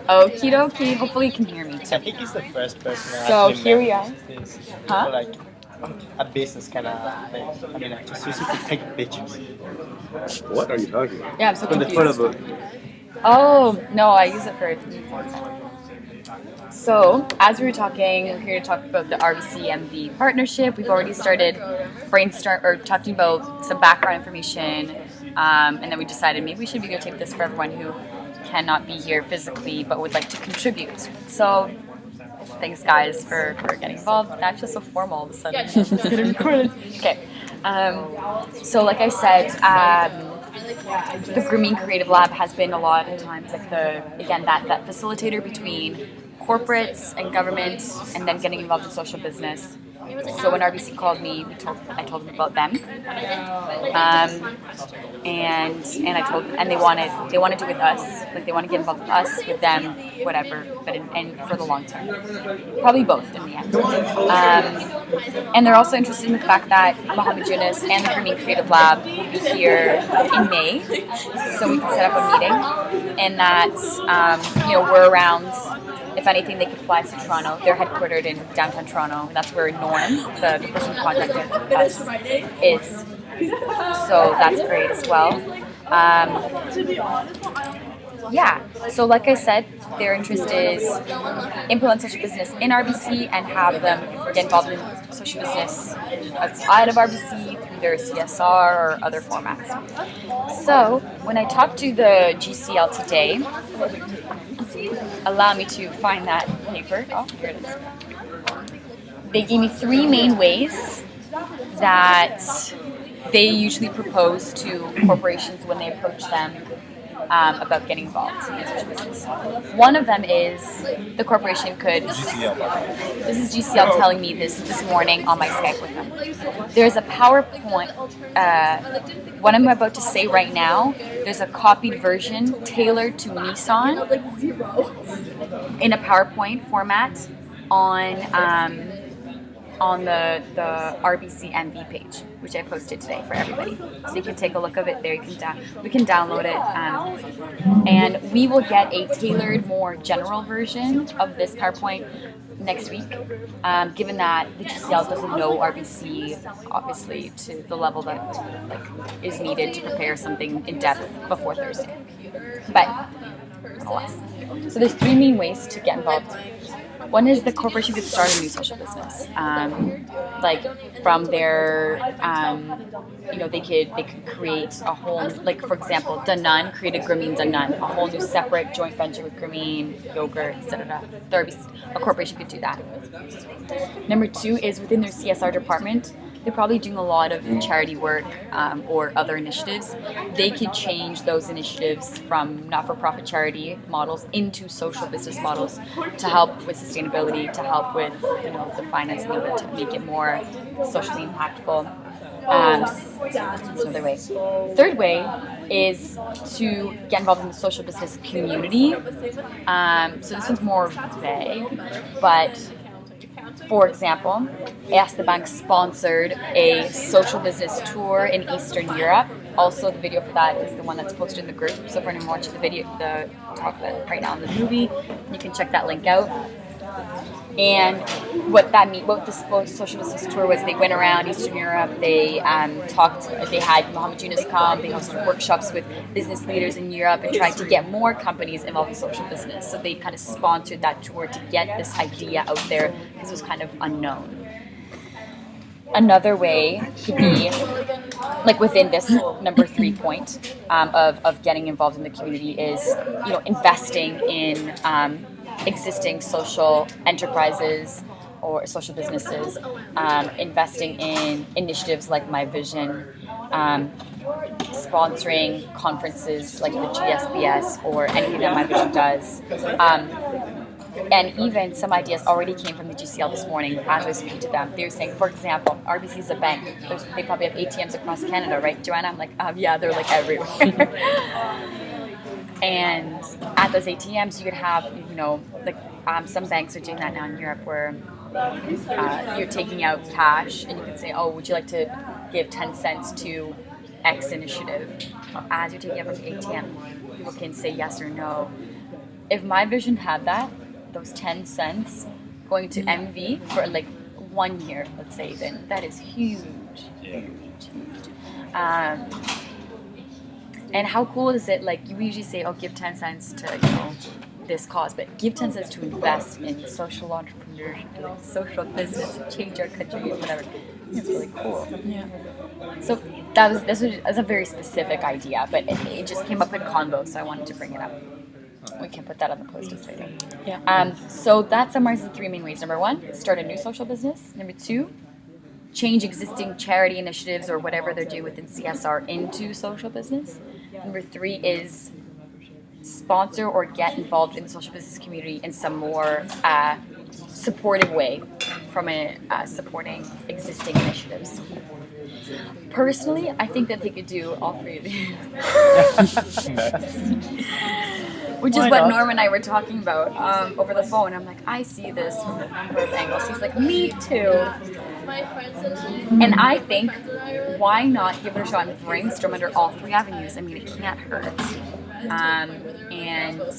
Okie dokie. Hopefully you can hear me I too. think he's the first person that So actually here we are. managed this. Huh? Like a business kind of thing. I mean, I just use it to take pictures. What are you talking about? Yeah, I'm so From the photo confused. book. Oh, no, I use it for So, as we were talking, we're here to talk about the RBC MV partnership. We've already started talking about some background information, and then we decided maybe we should videotape this for everyone who cannot be here physically but would like to contribute. So, thanks guys for getting involved. That's just so formal all of a sudden. It's gonna be recorded. Okay. So, like I said, the Grooming Creative Lab has been a lot of times like that facilitator between corporates and government, and then getting involved in social business. So when RBC called me, I told them about them, and I told them, and they want to do it with us, like they want to get involved with us, with them, whatever, but and for the long term, probably both in the end. And they're also interested in the fact that Mohammed Yunus and the Grooming Creative Lab will be here in May, so we can set up a meeting, and that we're around. If anything, they could fly us to Toronto. They're headquartered in downtown Toronto, and that's where Norm, the person who contacted us, is. So that's great as well. So like I said, their interest is implement social business in RBC and have them get involved in social business outside of RBC through their CSR or other formats. So when I talked to the GCL today, allow me to find that paper. Oh, here it is. They gave me 3 main ways that they usually propose to corporations when they approach them about getting involved in social business. One of them is the corporation could. This is GCL telling me this morning on my Skype with them. There's a PowerPoint. What I'm about to say right now, there's a copied version tailored to Nissan in a PowerPoint format on the RBC MV page, which I posted today for everybody. So you can take a look of it there. We can download it, and we will get a tailored, more general version of this PowerPoint next week. Given that the GCL doesn't know RBC, obviously, to the level that is needed to prepare something in depth before Thursday, but nonetheless. So there's 3 main ways to get involved. One is the corporation could start a new social business, from their, they could create a whole, for example, Danone created Grameen Danone, a whole new separate joint venture with Grameen, yogurt, etc. A corporation could do that. Number 2 is within their CSR department. They're probably doing a lot of charity work or other initiatives. They could change those initiatives from not-for-profit charity models into social business models to help with sustainability, to help with the financing of it, to make it more socially impactful. That's another way. Third way is to get involved in the social business community. So this one's more vague, but for example, Ask the Bank sponsored a social business tour in Eastern Europe. Also, the video for that is the one that's posted in the group. So if anyone watching the talk about right now in the movie, you can check that link out. And what this social business tour was, they went around Eastern Europe, they had Mohammed Yunus come, they hosted workshops with business leaders in Europe and tried to get more companies involved in social business. So they kind of sponsored that tour to get this idea out there because it was kind of unknown. Another way could be, within this number 3 point of getting involved in the community is, investing in existing social enterprises or social businesses, investing in initiatives like My Vision, sponsoring conferences like the GSBS or anything that My Vision does. And even some ideas already came from the GCL this morning as I was speaking to them. They were saying, for example, RBC is a bank. They probably have ATMs across Canada, right, Joanna? I'm like, yeah, they're everywhere. And at those ATMs, you could have, some banks are doing that now in Europe where you're taking out cash and you can say, oh, would you like to give 10 cents to X initiative? As you're taking out from the ATM, people can say yes or no. if my vision had that, those 10 cents going to MV for like 1 year, let's say, then that is huge. Huge. And how cool is it? Like, you usually say, oh, give 10 cents to, this cause, but give 10 cents to invest in social entrepreneurship, like social business, to change our country, whatever. It's really cool. Yeah. So that's a very specific idea, but it just came up in convo, so I wanted to bring it up. We can put that on the post-its later. Yeah. So that summarizes the 3 main ways. Number 1, start a new social business. Number 2, change existing charity initiatives or whatever they're doing within CSR into social business. Number 3 is sponsor or get involved in the social business community in some more supportive way from supporting existing initiatives. Personally, I think that they could do all 3 of these. Which is what Norm and I were talking about over the phone. I'm like, I see this from a number of angles. He's like, me too. And I think, why not give it a shot and brainstorm under all 3 avenues? I mean, it can't hurt. And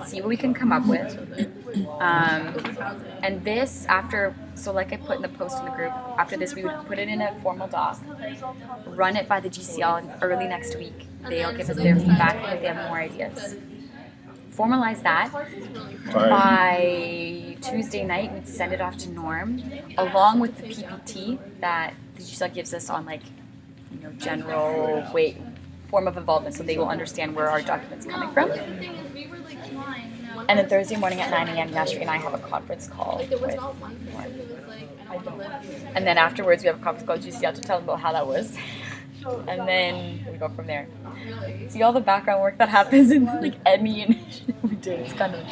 see what we can come up with. And this, so like I put in the post in the group, after this we would put it in a formal doc, run it by the GCL early next week. They'll give us their feedback if they have more ideas. Formalize that. By Tuesday night, we'd send it off to Norm, along with the PPT that the GCL gives us on general form of involvement, so they will understand where our document's coming from. And then Thursday morning at 9 a.m., Yashvi and I have a conference call with Norm. And then afterwards, we have a conference call with GCL to tell them about how that was. And then we go from there. See all the background work that happens in Emmy and we do. It's kind of,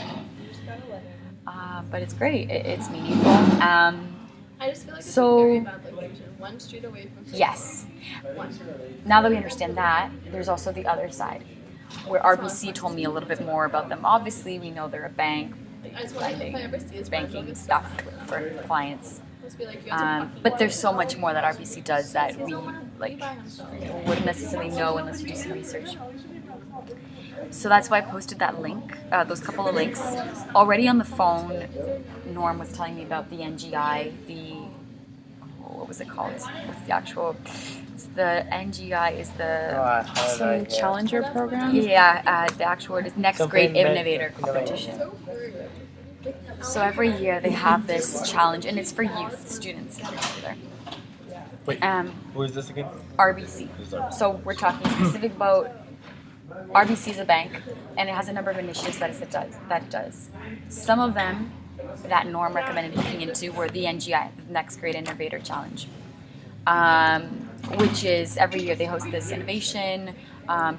but it's great. It's meaningful. I just feel like it's a very bad location. 1 street away from. Yes. Now that we understand that, there's also the other side, where RBC told me a little bit more about them. Obviously, we know they're a bank, banking stuff for clients. But there's so much more that RBC does that we wouldn't necessarily know unless you do some research. So that's why I posted that link, those couple of links. Already on the phone, Norm was telling me about the NGI, what was it called? What's the actual? The NGI is some challenger program. Yeah, the actual word is Next Something Great Innovator Competition. So every year they have this challenge, and it's for youth students in particular. Wait, who is this again? RBC. So we're talking specific about RBC is a bank, and it has a number of initiatives that it does. Some of them that Norm recommended looking into were the NGI, the Next Great Innovator Challenge, which is every year they host this innovation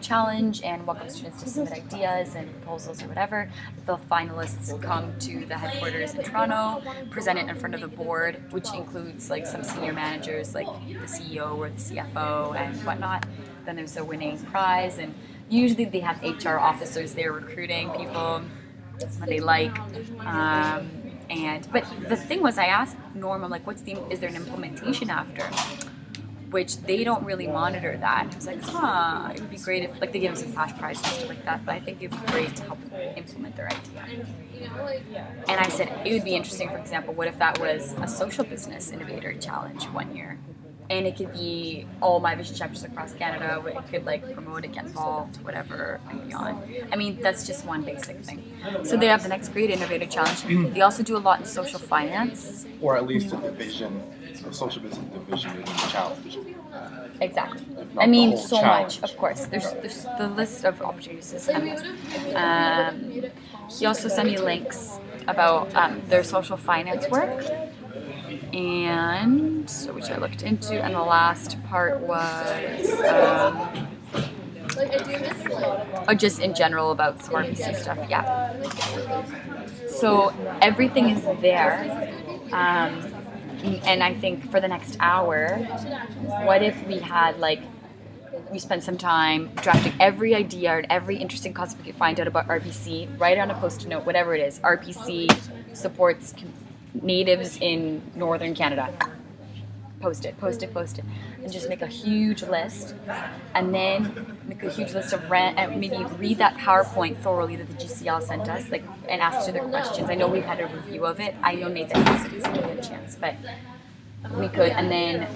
challenge and welcome students to submit ideas and proposals or whatever. The finalists come to the headquarters in Toronto, present it in front of the board, which includes some senior managers like the CEO or the CFO and whatnot. Then there's a winning prize, and usually they have HR officers there recruiting people that they like. But the thing was, I asked Norm, I'm like, is there an implementation after? Which they don't really monitor that. I was like, it would be great if they give them some cash prizes and stuff like that, but I think it would be great to help implement their idea. And I said, it would be interesting, for example, what if that was a social business innovator challenge 1 year? And it could be all my vision chapters across Canada. It could promote it, get involved, whatever, and beyond. I mean, that's just one basic thing. So they have the Next Great Innovator Challenge. They also do a lot in social finance. Or at least a division, a social business division within the challenge. Exactly. Not I mean, the whole so challenge. much, of course. There's the list of opportunities is endless. He also sent me links about their social finance work, and which I looked into, and the last part was just in general about some RBC stuff. Yeah. So everything is there. And I think for the next hour, what if we had we spent some time drafting every idea and every interesting concept we could find out about RBC, write it on a post-it note, whatever it is. RBC supports natives in northern Canada. post it, and just make a huge list, and then make a huge list of and maybe read that PowerPoint thoroughly that the GCL sent us, like, and ask other questions. I know we've had a review of it. I know Nathan hasn't because he didn't get a chance, but we could, and then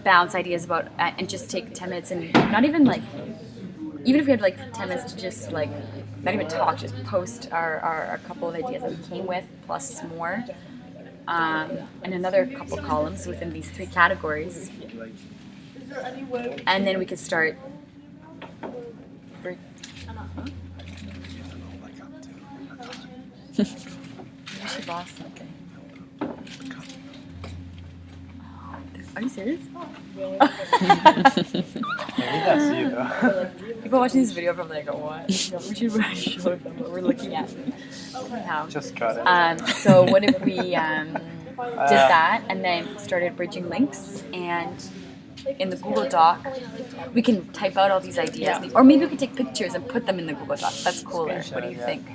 bounce ideas about, and just take 10 minutes and not even like, even if we had like 10 minutes to just like, not even talk, just post our couple of ideas that we came with, plus more. And another couple columns within these 3 categories. And then we could start. She lost something. Are you serious? Maybe that's you though. People watching this video from like, what? We should really show them what we're looking at now. Just got it. So what if we did that and then started bridging links, and in the Google Doc we can type out all these ideas, or maybe we could take pictures and put them in the Google Doc. That's cooler. What do you think?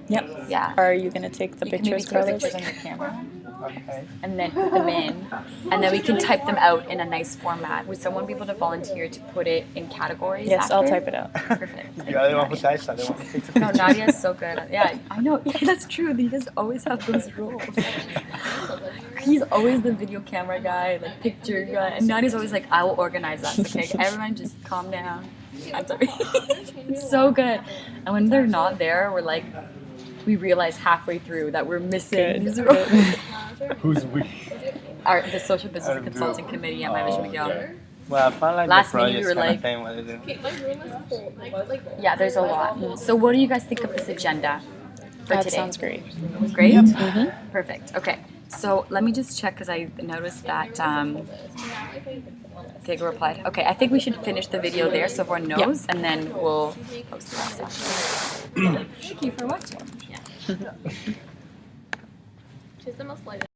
Yep. Yeah. Are you gonna take the You can maybe pictures, take Carlos? pictures on your camera. Okay. And then put them in, and then we can type them out in a nice format. Would someone be able to volunteer to put it in categories? Yes, I'll after? type it out. Perfect. You're the one who types, I'm the one who takes the No, picture. Nadia's so good. Yeah, I know. Yeah, that's true. He does always have those roles. He's always the video camera guy, like picture guy, and Nadia's always like, I will organize us. Okay, everyone just calm down. I'm sorry. It's so good. And when they're not there, we're like, we realize halfway through that we're missing these roles. Who's we? The Social Business Consulting Committee at Myers McGill. Well, I found like Last the meeting we projects were kind like- of thing what they do. Okay, my room is full. Like, Yeah, there's a lot. So what do you guys think of this agenda for That today? sounds great. Great? Perfect. Okay. So let me just check because I noticed that Giga replied. Okay, I think we should finish the video there so everyone knows, and then we'll post the message. Thank you for watching. she's the most lighted.